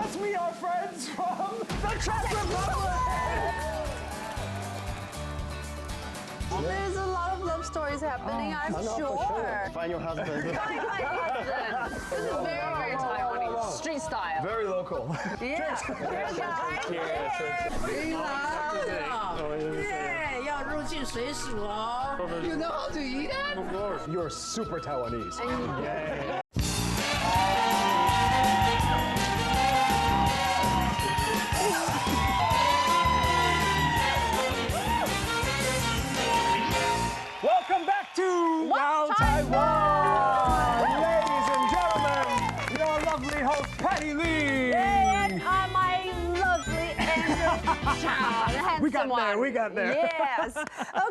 Let's meet our friends from the Czech Republic! There's a lot of love stories happening, I'm sure. Find your husband. Find my husband. This is very, very Taiwanese, street style. Very local. Yeah. Cheers, guys. Yeah, 要入境随俗哦。You know how to eat it? Of course. You're super Taiwanese. Yay. Welcome back to Wow Taiwan! Ladies and gentlemen, your lovely host, Patty Lee! And my lovely Andrew Michal, the handsome one. We got there. Yes.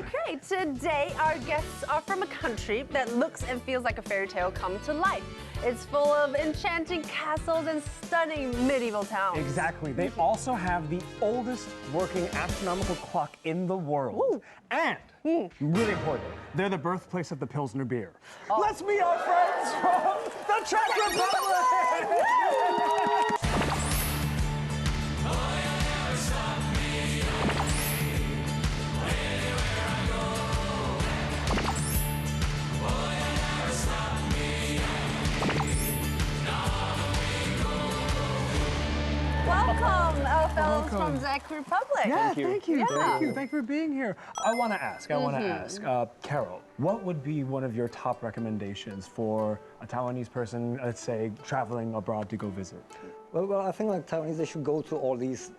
Okay, today our guests are from a country that looks and feels like a fairy tale come to life. It's full of enchanting castles and stunning medieval towns. Exactly. They also have the oldest working astronomical clock in the world. Ooh. And, really important, they're the birthplace of the Pilsner beer. Let's meet our friends from the Czech Republic! Welcome, our fellows from Czech Republic. Yeah, thank you. Yeah. Thank you for being here. I want to ask, Karel, what would be one of your top recommendations for a Taiwanese person, let's say, traveling abroad to go visit? Well, I think like Taiwanese, they should go to all these,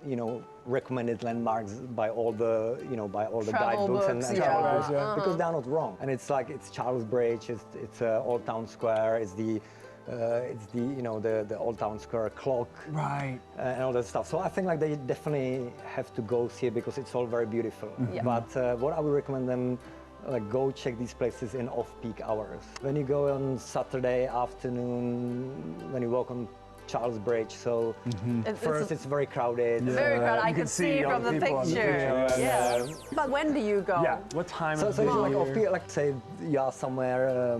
recommended landmarks by all the, Travel guidebooks and books, travel books, yeah. because they're not wrong. And it's like it's Charles Bridge, it's Old Town Square, it's the Old Town Square clock, Right. And all that stuff. So I think like they definitely have to go see it because it's all very beautiful. Yeah. But what I would recommend them. Like go check these places in off-peak hours. When you go on Saturday afternoon, when you walk on Charles Bridge, so first it's very crowded. Very crowded. I could see from the people on the picture. picture. Yeah. But when do you go? Yeah, what time So of it's the like year? off-peak, like say you are somewhere,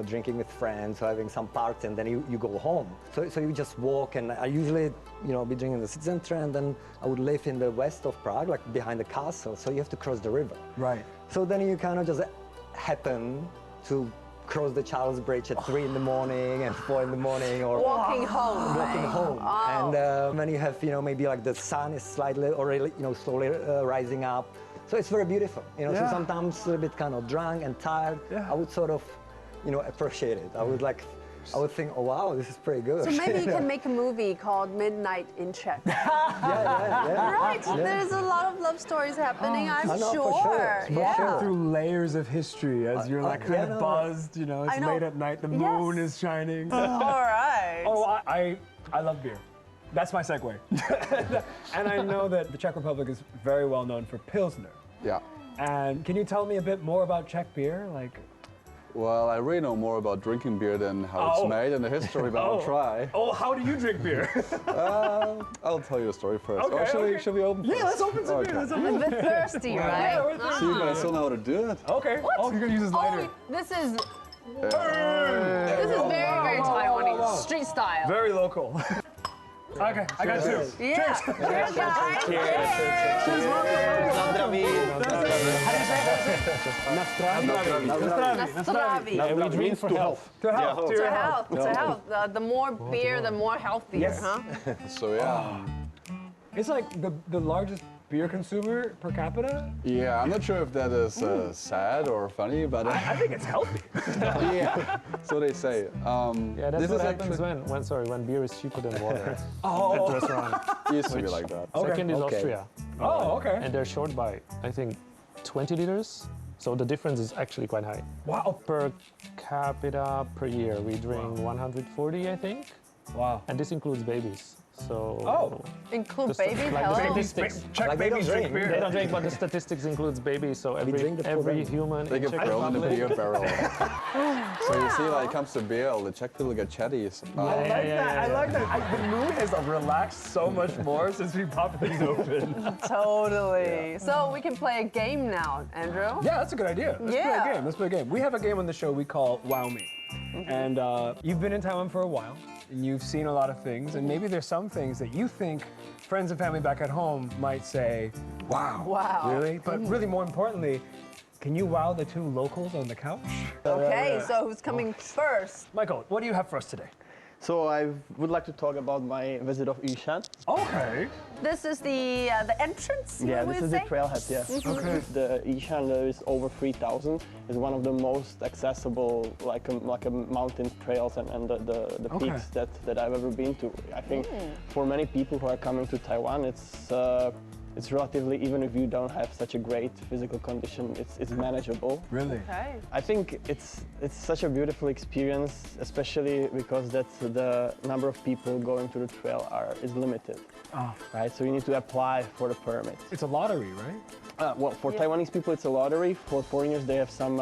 drinking with friends or having some party, and then you go home. So you just walk, and I usually, be drinking in the city center, and then I would live in the west of Prague, like behind the castle, so you have to cross the river. Right. So then you kind of just happen to cross the Charles Bridge at 3 in the morning and 4 in the morning, or Walking home. walking home. Oh. And when you have, maybe like the sun is slightly or slowly rising up. So it's very beautiful. So Yeah. sometimes a little bit kind of drunk and tired. Yeah. I would sort of, appreciate it. I would think, oh wow, this is pretty good. So maybe you can make a movie called Midnight in Czech. yeah. Right, there's a lot of love stories happening, I'm I know, sure. for sure, for Yeah. sure. Through layers of history as you're like kind of buzzed, it's I know. late at night, the moon is shining. All right. Oh, I love beer. That's my segue. And I know that the Czech Republic is very well known for Pilsner. Yeah. And can you tell me a bit more about Czech beer? Well, I really know more about drinking beer than how it's made and the history, but I'll try. Oh, how do you drink beer? I'll tell you the story first. Okay, or okay. should we open first? Yeah, let's open some beer. Let's open A bit thirsty, right? See, but I still know how to do it. Okay. What? Oh, you're gonna use this lighter. Oh, this is very, very Taiwanese, street style. Very local. Okay, I got two. Yeah. Cheers, guys. Nastravi. And we drink for health. To health. To health. To health. The more beer, the more healthier, Yes. huh? So yeah. It's like the largest beer consumer per capita. Yeah, I'm not sure if that is sad or funny, but I think it's healthy. yeah, so they say. Yeah, that's this what is happens actually, when beer is cheaper than water at Oh. restaurant. used to be like that. Second is Okay. Austria. Oh, okay. And they're short by, I think, 20 liters. So the difference is actually quite high. Wow. Per capita per year, we drink 140, I think. Wow. And this includes babies. So Include the- babies, like the hello? statistics. Czech Like they babies don't drink drink. They beer. don't drink, but the statistics includes babies. So drink the every program. human They in get Czech thrown in a Republic. beer barrel. So you see, like, it comes to beer, all the Czech people get chatty. I like that. I like that. The mood has relaxed so much more since we popped these open. Totally. So we can play a game now, Andrew. Yeah, that's a good idea. Let's play Yeah. a game. Let's play a game. We have a game on the show we call Wow Me. And you've been in Taiwan for a while. and you've seen a lot of things, and maybe there's some things that you think friends and family back at home might say, wow. Wow. Really? But really more importantly, can you wow the two locals on the couch? Okay, so who's coming first? Michael, what do you have for us today? So I would like to talk about my visit of Yushan. Okay. This is the entrance, Yeah, you this would is say? the trailhead, yeah. Okay. The Yushan is over 3,000. It's one of the most accessible, like a mountain trails and the Okay. peaks that I've ever been to. I think for many people who are coming to Taiwan, it's relatively, even if you don't have such a great physical condition, it's manageable. Really? Okay. I think it's such a beautiful experience, especially because the number of people going to the trail is limited. Oh. Right, so you need to apply for the permit. It's a lottery, right? Well, for Taiwanese people, it's a lottery. For foreigners, they have some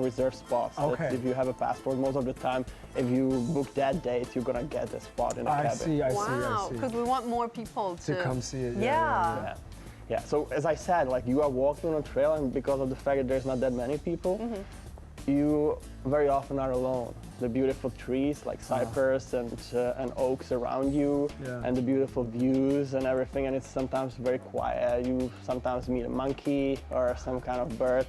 reserved spots. that Okay. If you have a passport, most of the time, if you book that date, you're gonna get a spot in a cabin. I see, I Wow, see. because we want more people To come see it. Yeah. Yeah. So as I said, like you are walking on a trail, and because of the fact that there's not that many people, you very often are alone. The beautiful trees like cypress and oaks around you, Yeah. and the beautiful views and everything, and it's sometimes very quiet. You sometimes meet a monkey or some kind of bird,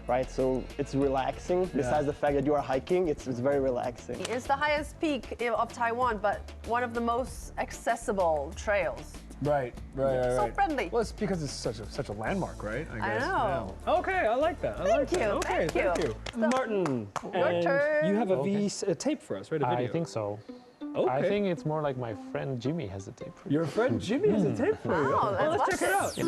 right? So it's relaxing. Besides the fact that you are hiking, it's very relaxing. It's the highest peak of Taiwan, but one of the most accessible trails. Right. So friendly. Well, it's because it's such a landmark, right? I guess. know. Yeah. Okay, I like that. I like you, that. Okay, thank you. Martin, Your and turn. you have a Okay. tape for us, right? A video. I think so. Okay. I think it's more like my friend Jimmy has a tape for you. Your friend Jimmy has a tape for you. Oh, Well, let's let's check it watch out.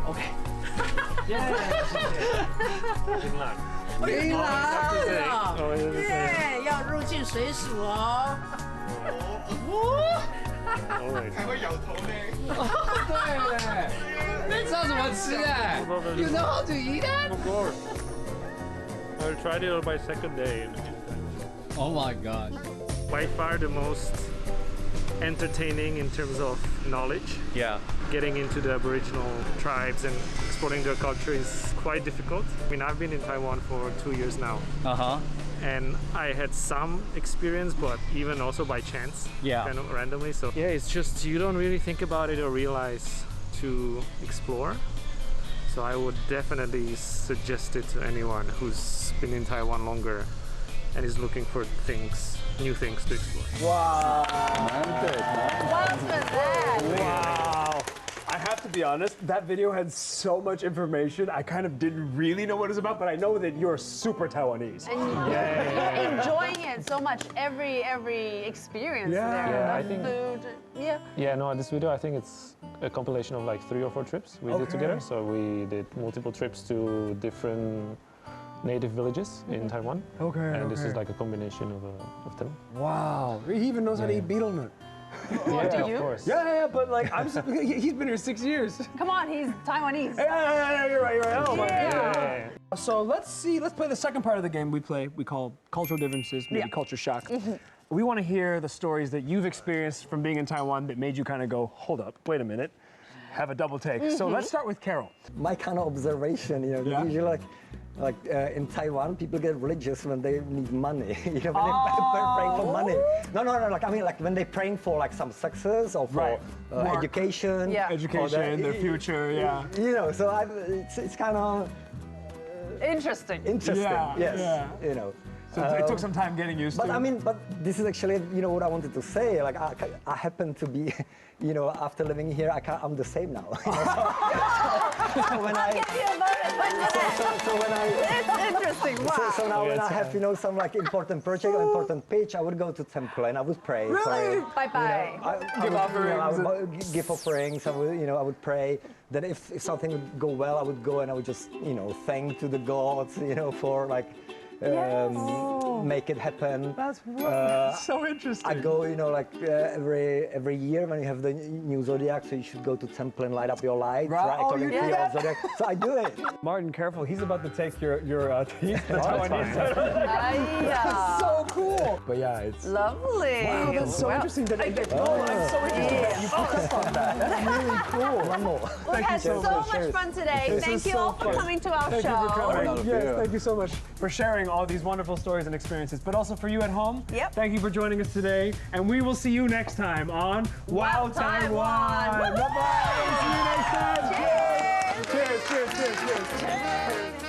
Okay. Good luck. 回来了， Oh, yeah, 耶，要入境水鼠哦。 对，知道怎么吃哎？You know how to eat it? Of course. I tried it on my second day. Oh my god. By far the most entertaining in terms of knowledge. Yeah. Getting into the Aboriginal tribes and exploring their culture is quite difficult. I mean, I've been in Taiwan for 2 years now. Uh-huh. And I had some experience, but even also by chance, Yeah. kind of randomly. So yeah, it's just you don't really think about it or realize to explore. So I would definitely suggest it to anyone who's been in Taiwan longer and is looking for new things to explore. Wow. What's with that? Wow. I have to be honest, that video had so much information. I kind of didn't really know what it was about, but I know that you're super Taiwanese. And you're enjoying it so much, every experience Yeah. there. Yeah, the I think- food. Yeah. Yeah, no, this video, I think it's a compilation of like 3 or 4 trips we did together. So we did multiple trips to different native villages in Taiwan. Okay. And this is like a combination of them. Wow. He even knows how to eat betel nut. Yeah, do of you? course. Yeah, but like, he's been here 6 years. Come on, he's Taiwanese. Yeah, you're right. Oh my Yeah. God. So let's play the second part of the game we call cultural differences, maybe culture shock. We want to hear the stories that you've experienced from being in Taiwan that made you kind of go, hold up, wait a minute, have a double take. So let's start with Karel. My kind of observation, Yeah. usually like in Taiwan, people get religious when they need money. When they're praying for money. No. Like I mean, like when they're praying for like some success or for Right. Work. education. Yeah. Education, their future, yeah. So it's kind of Interesting. interesting. Yeah, Yes. yeah. So it took some time getting used to. But I mean, but this is actually, what I wanted to say. Like, I happen to be, after living here, I'm the same now. So when I, Give you a moment. so when I, It's interesting. Wow. so now when I have, some like important project or important pitch, I would go to temple and I would pray. Really? Bye-bye. Give offerings. I would give offerings. I would pray that if something would go well, I would go and I would just, thank to the gods, for like, make it happen. That's right. So interesting. I go, you know, like every year when you have the new zodiac, so you should go to temple and light up your lights, right? Oh, According you to do your that? zodiac. So I do it. Martin, careful. He's about to take your he's the Taiwanese. That's So cool. But yeah, it's lovely. wow, that's so interesting. That I'm so interested that you picked up on that. That's really cool. One more. We had so much fun today. Thank you all for coming to our Thank show. you for coming. Not a Yes, fear. thank you so much for sharing all these wonderful stories and experiences, but also for you at home. Yep. Thank you for joining us today, and we will see you next time on Wow Taiwan. Woo-hoo! Bye-bye. See you next time. Cheers. Cheers, cheers, cheers, cheers.